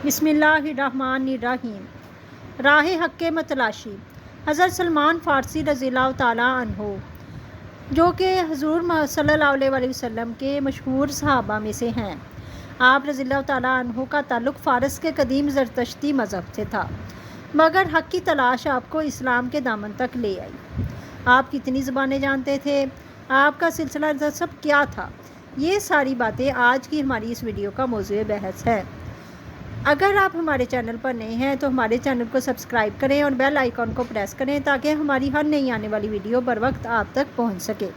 بسم اللہ الرحمن الرحیم۔ راہ حق کے متلاشی۔ حضرت سلمان فارسی رضی اللہ تعالیٰ عنہ جو کہ حضور صلی اللہ علیہ وسلم کے مشہور صحابہ میں سے ہیں، آپ رضی اللہ تعالیٰ عنہ کا تعلق فارس کے قدیم زرتشتی مذہب سے تھا، مگر حق کی تلاش آپ کو اسلام کے دامن تک لے آئی۔ آپ کتنی زبانیں جانتے تھے، آپ کا سلسلہ نسب کیا تھا، یہ ساری باتیں آج کی ہماری اس ویڈیو کا موضوع بحث ہے۔ اگر آپ ہمارے چینل پر نئے ہیں تو ہمارے چینل کو سبسکرائب کریں اور بیل آئیکن کو پریس کریں تاکہ ہماری ہر نئی آنے والی ویڈیو بر وقت آپ تک پہنچ سکے۔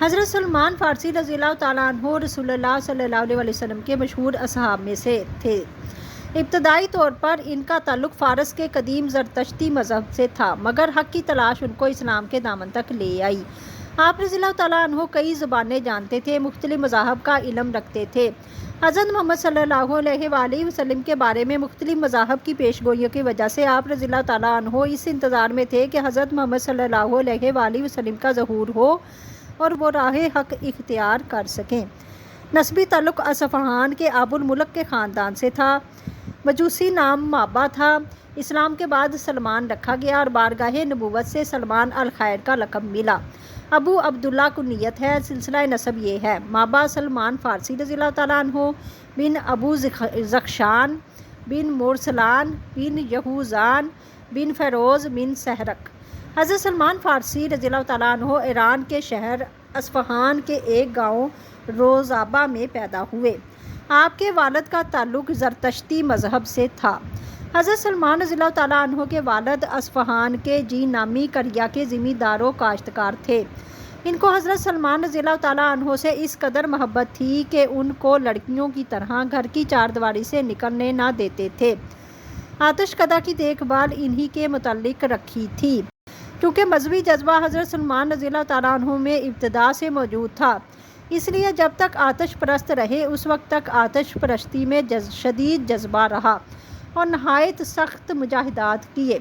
حضرت سلمان فارسی رضی اللہ تعالیٰ عنہ رسول اللہ صلی اللہ علیہ وسلم کے مشہور اصحاب میں سے تھے۔ ابتدائی طور پر ان کا تعلق فارس کے قدیم زرتشتی مذہب سے تھا، مگر حق کی تلاش ان کو اسلام کے دامن تک لے آئی۔ آپ رضی اللہ تعالیٰ عنہ کئی زبانیں جانتے تھے، مختلف مذاہب کا علم رکھتے تھے۔ حضرت محمد صلی اللہ علیہ وآلہ وسلم کے بارے میں مختلف مذاہب کی پیش گوئیوں کی وجہ سے آپ رضی اللہ تعالیٰ عنہ اس انتظار میں تھے کہ حضرت محمد صلی اللہ علیہ وآلہ وسلم کا ظہور ہو اور وہ راہ حق اختیار کر سکیں۔ نسبی تعلق اصفہان کے آب الملک کے خاندان سے تھا۔ مجوسی نام مابا تھا۔ اسلام کے بعد سلمان رکھا گیا اور بارگاہ نبوت سے سلمان الخیر کا لقب ملا۔ ابو عبداللہ کنیت ہے۔ سلسلہ نسب یہ ہے: مابا سلمان فارسی رضی اللہ تعالیٰ عنہ بن ابو زخشان بن مرسلان بن یہوزان بن فیروز بن سہرک۔ حضرت سلمان فارسی رضی اللہ تعالیٰ عنہ ایران کے شہر اصفہان کے ایک گاؤں روزابہ میں پیدا ہوئے۔ آپ کے والد کا تعلق زرتشتی مذہب سے تھا۔ حضرت سلمان رضی اللہ تعالیٰ عنہ کے والد اصفہان کے جی نامی قریہ کے زمیندار و کاشتکار تھے۔ ان کو حضرت سلمان رضی اللہ تعالیٰ عنہ سے اس قدر محبت تھی کہ ان کو لڑکیوں کی طرح گھر کی چار دیواری سے نکلنے نہ دیتے تھے۔ آتش کدہ کی دیکھ بھال انہی کے متعلق رکھی تھی۔ کیونکہ مذہبی جذبہ حضرت سلمان رضی اللہ تعالیٰ عنہ میں ابتدا سے موجود تھا، اس لیے جب تک آتش پرست رہے اس وقت تک آتش پرستی میں شدید جذبہ رہا اور نہایت سخت مجاہدات کیے۔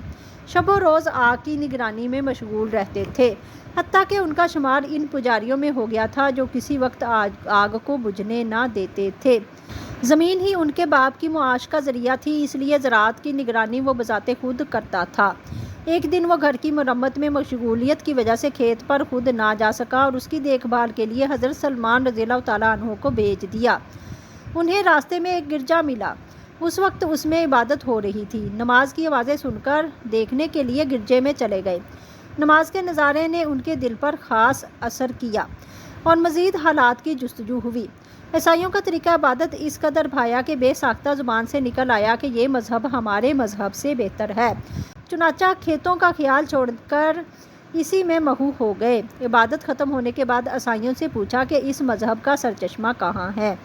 شب و روز آگ کی نگرانی میں مشغول رہتے تھے، حتیٰ کہ ان کا شمار ان پجاریوں میں ہو گیا تھا جو کسی وقت آگ کو بجھنے نہ دیتے تھے۔ زمین ہی ان کے باپ کی معاش کا ذریعہ تھی، اس لیے زراعت کی نگرانی وہ بذات خود کرتا تھا۔ ایک دن وہ گھر کی مرمت میں مشغولیت کی وجہ سے کھیت پر خود نہ جا سکا اور اس کی دیکھ بھال کے لیے حضرت سلمان رضی اللہ تعالیٰ عنہ کو بھیج دیا۔ انہیں راستے میں ایک گرجا ملا۔ اس وقت اس میں عبادت ہو رہی تھی۔ نماز کی آوازیں سن کر دیکھنے کے لیے گرجے میں چلے گئے۔ نماز کے نظارے نے ان کے دل پر خاص اثر کیا اور مزید حالات کی جستجو ہوئی۔ عیسائیوں کا طریقہ عبادت اس قدر بھایا کہ بے ساختہ زبان سے نکل آیا کہ یہ مذہب ہمارے مذہب سے بہتر ہے۔ چنانچہ کھیتوں کا خیال چھوڑ کر اسی میں محو ہو گئے۔ عبادت ختم ہونے کے بعد عیسائیوں سے پوچھا کہ اس مذہب کا سرچشمہ کہاں ہے؟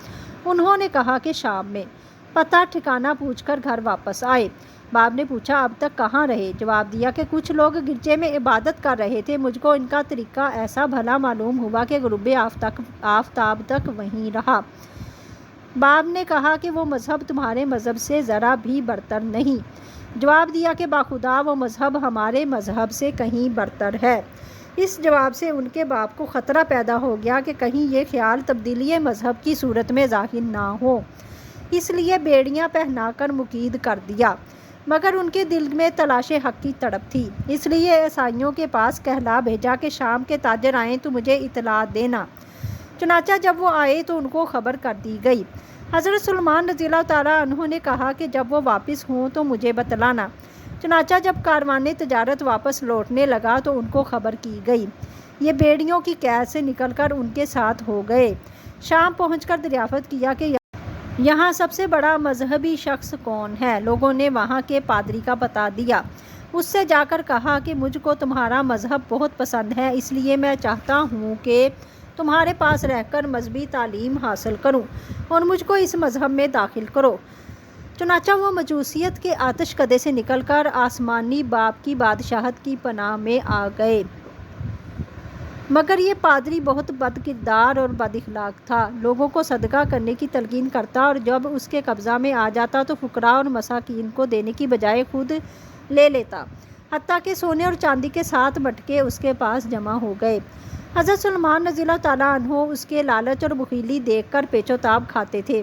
انہوں نے کہا کہ شام میں۔ پتہ ٹھکانہ پوچھ کر گھر واپس آئے۔ باپ نے پوچھا اب تک کہاں رہے؟ جواب دیا کہ کچھ لوگ گرجے میں عبادت کر رہے تھے، مجھ کو ان کا طریقہ ایسا بھلا معلوم ہوا کہ غروب آفتاب تک وہیں رہا۔ باپ نے کہا کہ وہ مذہب تمہارے مذہب سے ذرا بھی برتر نہیں۔ جواب دیا کہ باخدا وہ مذہب ہمارے مذہب سے کہیں برتر ہے۔ اس جواب سے ان کے باپ کو خطرہ پیدا ہو گیا کہ کہیں یہ خیال تبدیلی مذہب کی صورت میں ظاہر نہ ہو، اس لیے بیڑیاں پہنا کر مقید کر دیا، مگر ان کے دل میں تلاش حق کی تڑپ تھی، اس لیے عیسائیوں کے پاس کہلا بھیجا کہ شام کے تاجر آئیں تو مجھے اطلاع دینا۔ چنانچہ جب وہ آئے تو ان کو خبر کر دی گئی۔ حضرت سلمان رضی اللہ تعالیٰ عنہ نے کہا کہ جب وہ واپس ہوں تو مجھے بتلانا۔ چنانچہ جب کاروان تجارت واپس لوٹنے لگا تو ان کو خبر کی گئی۔ یہ بیڑیوں کی قید سے نکل کر ان کے ساتھ ہو گئے۔ شام پہنچ کر دریافت کیا کہ یہاں سب سے بڑا مذہبی شخص کون ہے؟ لوگوں نے وہاں کے پادری کا بتا دیا۔ اس سے جا کر کہا کہ مجھ کو تمہارا مذہب بہت پسند ہے، اس لیے میں چاہتا ہوں کہ تمہارے پاس رہ کر مذہبی تعلیم حاصل کروں اور مجھ کو اس مذہب میں داخل کرو۔ چنانچہ وہ مجوسیت کے آتش کدے سے نکل کر آسمانی باپ کی بادشاہت کی پناہ میں آ گئے۔ مگر یہ پادری بہت بد کردار اور بد اخلاق تھا، لوگوں کو صدقہ کرنے کی تلقین کرتا اور جب اس کے قبضہ میں آ جاتا تو فقراء اور مساکین کو دینے کی بجائے خود لے لیتا، حتیٰ کہ سونے اور چاندی کے 7 مٹکے اس کے پاس جمع ہو گئے۔ حضرت سلمان رضی اللہ تعالیٰ عنہ اس کے لالچ اور بخیلی دیکھ کر پیچ و تاب کھاتے تھے۔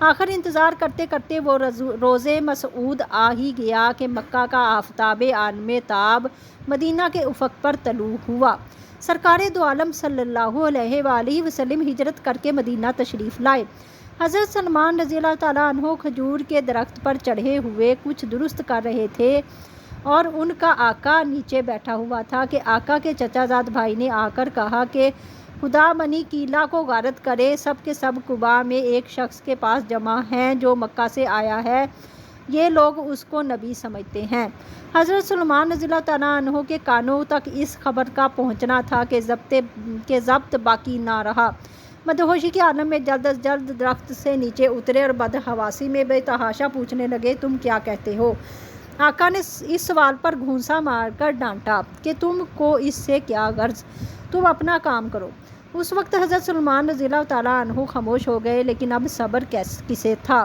آخر انتظار کرتے کرتے وہ روز مسعود آ ہی گیا کہ مکہ کا آفتاب عالم تاب مدینہ کے افق پر طلوع ہوا۔ سرکار دو عالم صلی اللہ علیہ وآلہ وسلم ہجرت کر کے مدینہ تشریف لائے۔ حضرت سلمان رضی اللہ تعالیٰ عنہ کھجور کے درخت پر چڑھے ہوئے کچھ درست کر رہے تھے اور ان کا آقا نیچے بیٹھا ہوا تھا کہ آقا کے چچا زاد بھائی نے آ کر کہا کہ خدا بنی کیلا کو غارت کرے، سب کے سب قباء میں ایک شخص کے پاس جمع ہیں جو مکہ سے آیا ہے، یہ لوگ اس کو نبی سمجھتے ہیں۔ حضرت سلمان رضی اللہ تعالیٰ عنہ کے کانوں تک اس خبر کا پہنچنا تھا کہ ضبط باقی نہ رہا۔ مدہوشی کے عالم میں جلد از جلد درخت سے نیچے اترے اور بدحواسی میں بے تحاشا پوچھنے لگے، تم کیا کہتے ہو؟ آقا نے اس سوال پر گھونسا مار کر ڈانٹا کہ تم کو اس سے کیا غرض، تم اپنا کام کرو۔ اس وقت حضرت سلمان رضی اللہ تعالیٰ عنہ خاموش ہو گئے، لیکن اب صبر کسے تھا؟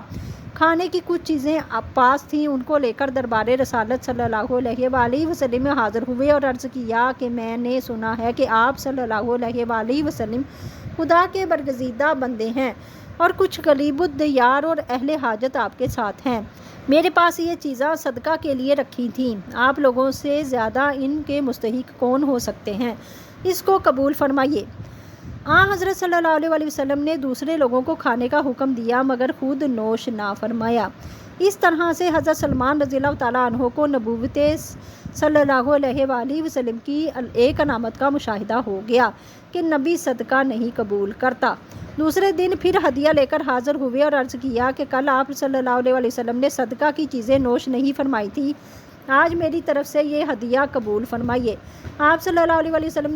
کھانے کی کچھ چیزیں پاس تھیں، ان کو لے کر دربار رسالت صلی اللہ علیہ وآلہ وسلم میں حاضر ہوئے اور عرض کیا کہ میں نے سنا ہے کہ آپ صلی اللہ علیہ وآلہ وسلم خدا کے برگزیدہ بندے ہیں اور کچھ غریب الدیار اور اہل حاجت آپ کے ساتھ ہیں۔ میرے پاس یہ چیزاں صدقہ کے لیے رکھی تھیں، آپ لوگوں سے زیادہ ان کے مستحق کون ہو سکتے ہیں، اس کو قبول فرمائیے۔ حضرت صلی اللہ علیہ وسلم نے دوسرے لوگوں کو کھانے کا حکم دیا مگر خود نوش نہ فرمایا۔ اس طرح سے حضرت سلمان رضی اللہ تعالیٰ عنہ کو نبوت صلی اللہ علیہ وآلہ وسلم کی ایک علامت کا مشاہدہ ہو گیا کہ نبی صدقہ نہیں قبول کرتا۔ دوسرے دن پھر ہدیہ لے کر حاضر ہوئے اور عرض کیا کہ کل آپ صلی اللہ علیہ وسلم نے صدقہ کی چیزیں نوش نہیں فرمائی تھی، آج میری طرف سے یہ ہدیہ قبول فرمائیے۔ آپ صلی اللہ علیہ وسلم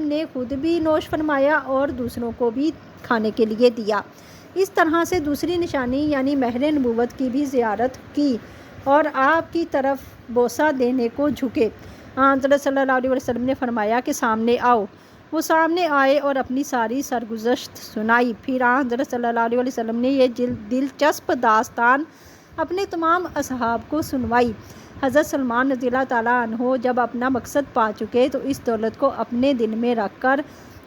نے خود بھی نوش فرمایا اور دوسروں کو بھی کھانے کے لیے دیا۔ اس طرح سے دوسری نشانی یعنی مہر نبوت کی بھی زیارت کی اور آپ کی طرف بوسہ دینے کو جھکے۔ حضرت صلی اللہ علیہ وسلم نے فرمایا کہ سامنے آؤ۔ وہ سامنے آئے اور اپنی ساری سرگزشت سنائی۔ پھر حضرت صلی اللہ علیہ وسلم نے یہ دلچسپ داستان اپنے تمام اصحاب کو سنوائی۔ حضرت سلمان رضی اللہ تعالیٰ عنہ جب اپنا مقصد پا چکے تو اس دولت کو اپنے دل میں رکھ کر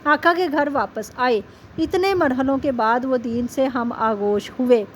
آقا کے گھر واپس آئے۔ اتنے مرحلوں کے بعد وہ دین سے ہم آغوش ہوئے۔